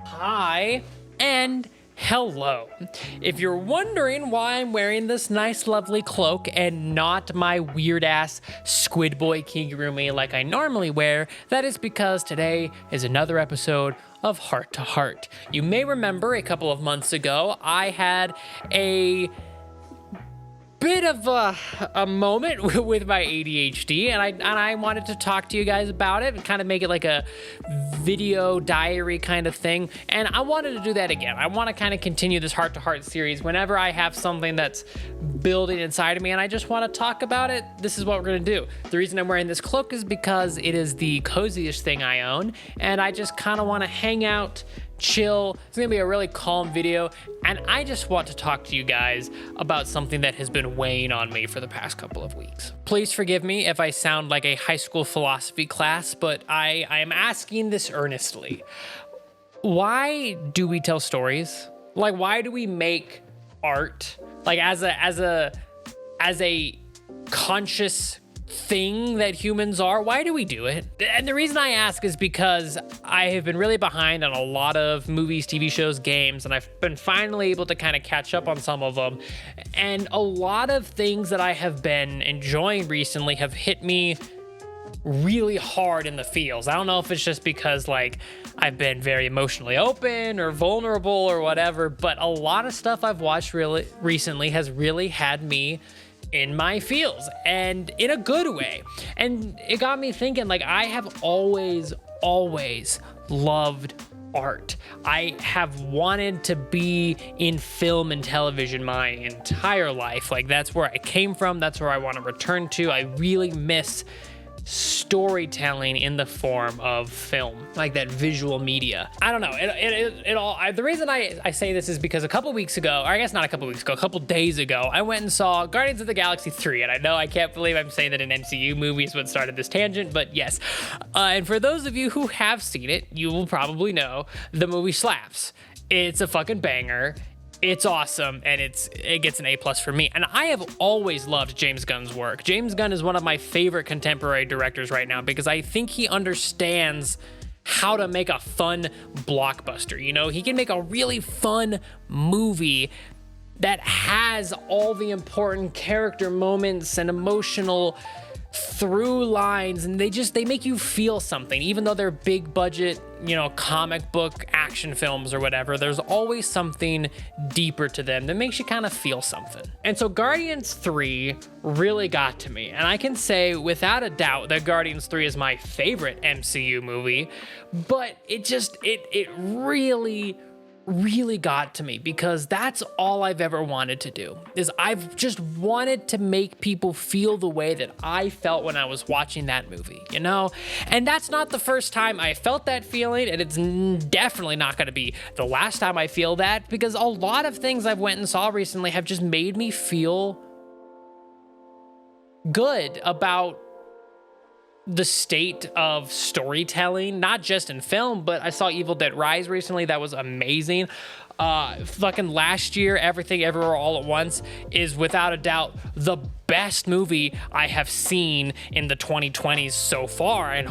Hi and hello. If you're wondering why I'm wearing this nice lovely cloak and not my weird ass Squid Boy kigurumi like I normally wear, that is because today is another episode of Heart to Heart. You may remember a couple of months ago I had a bit of a moment with my ADHD, and I wanted to talk to you guys about it and kind of make it like a video diary kind of thing. And I wanted to do that again. I want to kind of continue this Heart to Heart series whenever I have something that's building inside of me and I just want to talk about it. This is what we're going to do. The reason I'm wearing this cloak is because it is the coziest thing I own, and I just kind of want to hang out, chill. It's gonna be a really calm video, and I just want to talk to you guys about something that has been weighing on me for the past couple of weeks. Please forgive me if I sound like a high school philosophy class, but I am asking this earnestly. Why do we tell stories? Like, why do we make art? Like, as a conscious thing that humans are, why do we do it? And the reason I ask is because I have been really behind on a lot of movies, TV shows, games, and I've been finally able to kind of catch up on some of them. And a lot of things that I have been enjoying recently have hit me really hard in the feels. I don't know if it's just because like I've been very emotionally open or vulnerable or whatever, but a lot of stuff I've watched really recently has really had me in my feels, and in a good way. And it got me thinking, like, I have always loved art. I have wanted to be in film and television my entire life. Like, that's where I came from. That's where I want to return to. I really miss storytelling in the form of film, like that visual media. I don't know. The reason I say this is because a couple weeks ago, or I guess not a couple weeks ago, a couple days ago, I went and saw Guardians of the Galaxy 3. And I know I can't believe I'm saying that an MCU movie is what started this tangent, but yes. And for those of you who have seen it, you will probably know the movie slaps. It's a fucking banger. It's awesome, and it gets an A+ for me. And I have always loved James Gunn's work. James Gunn is one of my favorite contemporary directors right now because I think he understands how to make a fun blockbuster. You know, he can make a really fun movie that has all the important character moments and emotional through lines, and they make you feel something. Even though they're big budget, you know, comic book action films or whatever, there's always something deeper to them that makes you kind of feel something. And so Guardians 3 really got to me, and I can say without a doubt that Guardians 3 is my favorite MCU movie, but it really got to me because that's all I've ever wanted to do. Is I've just wanted to make people feel the way that I felt when I was watching that movie, you know? And that's not the first time I felt that feeling, and it's definitely not going to be the last time I feel that, because a lot of things I've went and saw recently have just made me feel good about the state of storytelling, not just in film, but I saw Evil Dead Rise recently. That was amazing. Fucking last year, Everything Everywhere All at Once is without a doubt the best movie I have seen in the 2020s so far.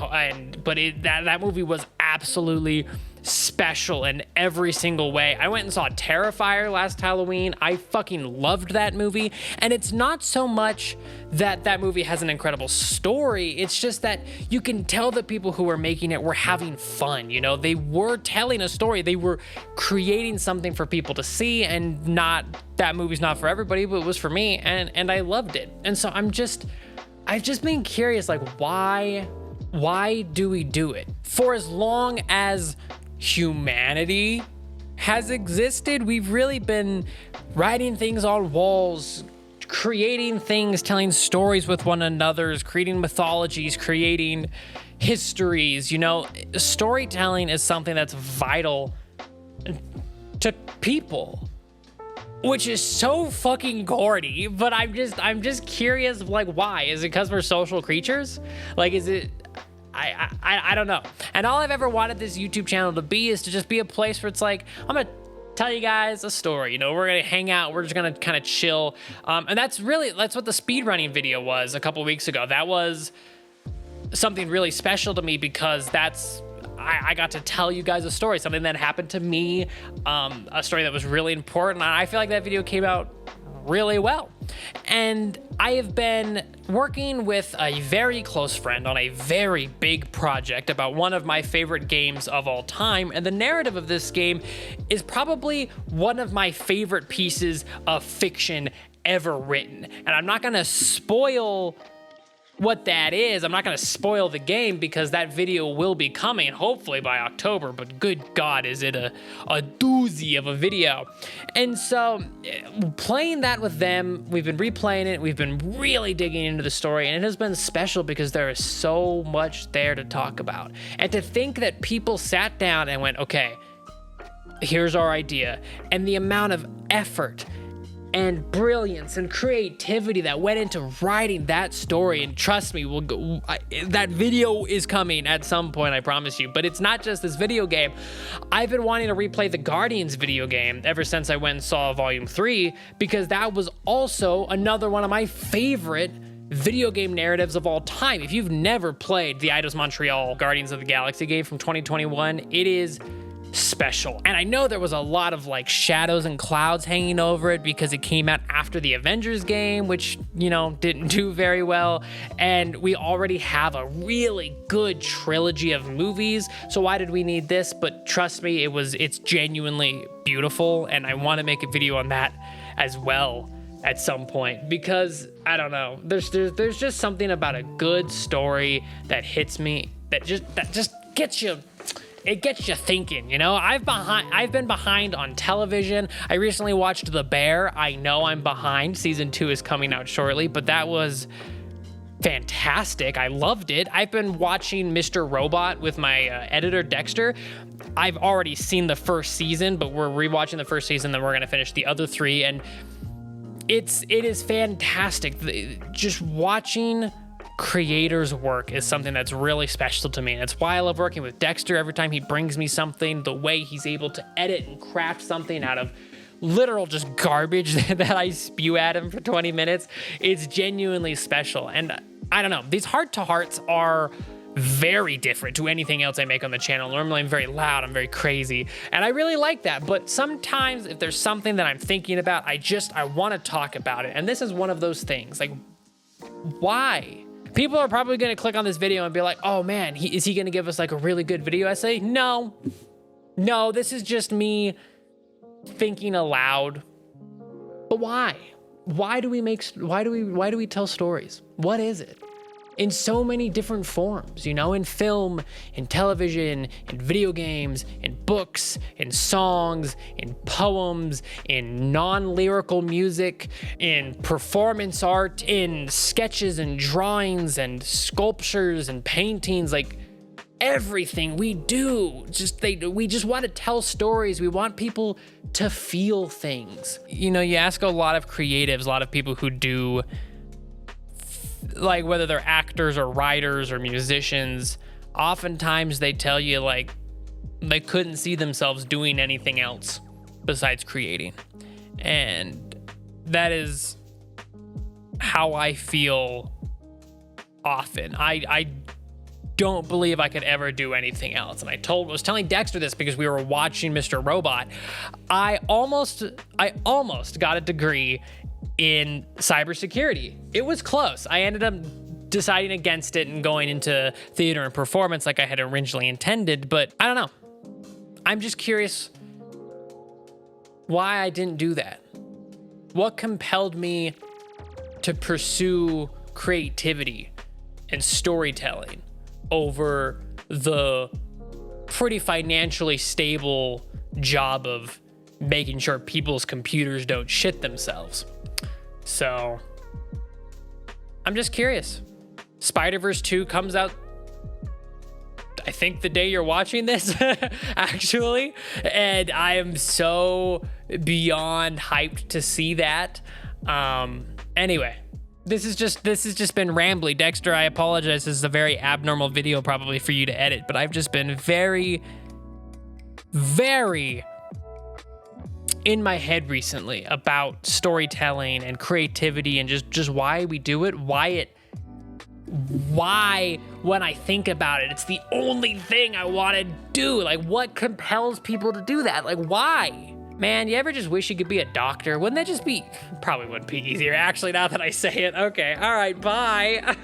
But that movie was absolutely special in every single way. I went and saw Terrifier last Halloween. I fucking loved that movie. And it's not so much that movie has an incredible story. It's just that you can tell the people who were making it were having fun. You know, they were telling a story. They were creating something for people to see, and not that movie's not for everybody, but it was for me, and I loved it. And so I've just been curious, like, why do we do it? For as long as humanity has existed, we've really been writing things on walls, creating things, telling stories with one another, creating mythologies, creating histories. You know, storytelling is something that's vital to people, which is so fucking corny, but I'm just curious, like, why? Is it because we're social creatures? Like, is it, I don't know. And all I've ever wanted this YouTube channel to be is to just be a place where it's like, I'm gonna tell you guys a story, you know, we're gonna hang out, we're just gonna kind of chill. And that's what the speedrunning video was a couple weeks ago. That was something really special to me because I got to tell you guys a story, something that happened to me, a story that was really important. And I feel like that video came out really well. And I have been working with a very close friend on a very big project about one of my favorite games of all time. And the narrative of this game is probably one of my favorite pieces of fiction ever written. And I'm not going to spoil what that is. I'm not going to spoil the game because that video will be coming hopefully by October, but good God, is it a doozy of a video. And so playing that with them, we've been replaying it, we've been really digging into the story, and it has been special because there is so much there to talk about. And to think that people sat down and went, okay, here's our idea, and the amount of effort and brilliance and creativity that went into writing that story. And trust me, that video is coming at some point, I promise you. But it's not just this video game. I've been wanting to replay the Guardians video game ever since I went and saw Volume 3, because that was also another one of my favorite video game narratives of all time. If you've never played the Eidos Montreal Guardians of the Galaxy game from 2021, it is special. And I know there was a lot of like shadows and clouds hanging over it because it came out after the Avengers game, which, you know, didn't do very well. And we already have a really good trilogy of movies. So why did we need this? But trust me, it's genuinely beautiful. And I want to make a video on that as well at some point, because I don't know, there's just something about a good story that hits me, that just gets you. It gets you thinking, you know? I've been behind on television. I recently watched The Bear. I know I'm behind. Season 2 is coming out shortly, but that was fantastic. I loved it. I've been watching Mr. Robot with my editor Dexter. I've already seen the first season, but we're rewatching the first season, then we're gonna finish the other 3, and it is fantastic. Just watching creators' work is something that's really special to me. And that's why I love working with Dexter. Every time he brings me something, the way he's able to edit and craft something out of literal just garbage that I spew at him for 20 minutes, it's genuinely special. And I don't know, these heart-to-hearts are very different to anything else I make on the channel. Normally I'm very loud, I'm very crazy, and I really like that. But sometimes if there's something that I'm thinking about, I want to talk about it. And this is one of those things. Like, why? People are probably going to click on this video and be like, oh man, is he going to give us like a really good video essay? No, this is just me thinking aloud. But why? Why do we tell stories? What is it? In so many different forms, you know, in film, in television, in video games, in books, in songs, in poems, in non-lyrical music, in performance art, in sketches and drawings and sculptures and paintings, like everything we do, we just want to tell stories. We want people to feel things. You know, you ask a lot of creatives, a lot of people who do, like, whether they're actors or writers or musicians, oftentimes they tell you like they couldn't see themselves doing anything else besides creating. And that is how I feel often. I don't believe I could ever do anything else. And I was telling Dexter this because we were watching Mr. Robot. I almost got a degree in cybersecurity. It was close. I ended up deciding against it and going into theater and performance like I had originally intended, but I don't know. I'm just curious why I didn't do that. What compelled me to pursue creativity and storytelling over the pretty financially stable job of making sure people's computers don't shit themselves? So I'm just curious. Spider-Verse 2 comes out, I think, the day you're watching this, actually. And I am so beyond hyped to see that. Anyway, this has just been rambly. Dexter, I apologize. This is a very abnormal video probably for you to edit, but I've just been very, very in my head recently about storytelling and creativity and just why we do it, why why, when I think about it, it's the only thing I want to do. Like, what compels people to do that? Like, why? Man, you ever just wish you could be a doctor? Wouldn't that just be, probably wouldn't be easier, actually, now that I say it. Okay, all right, bye.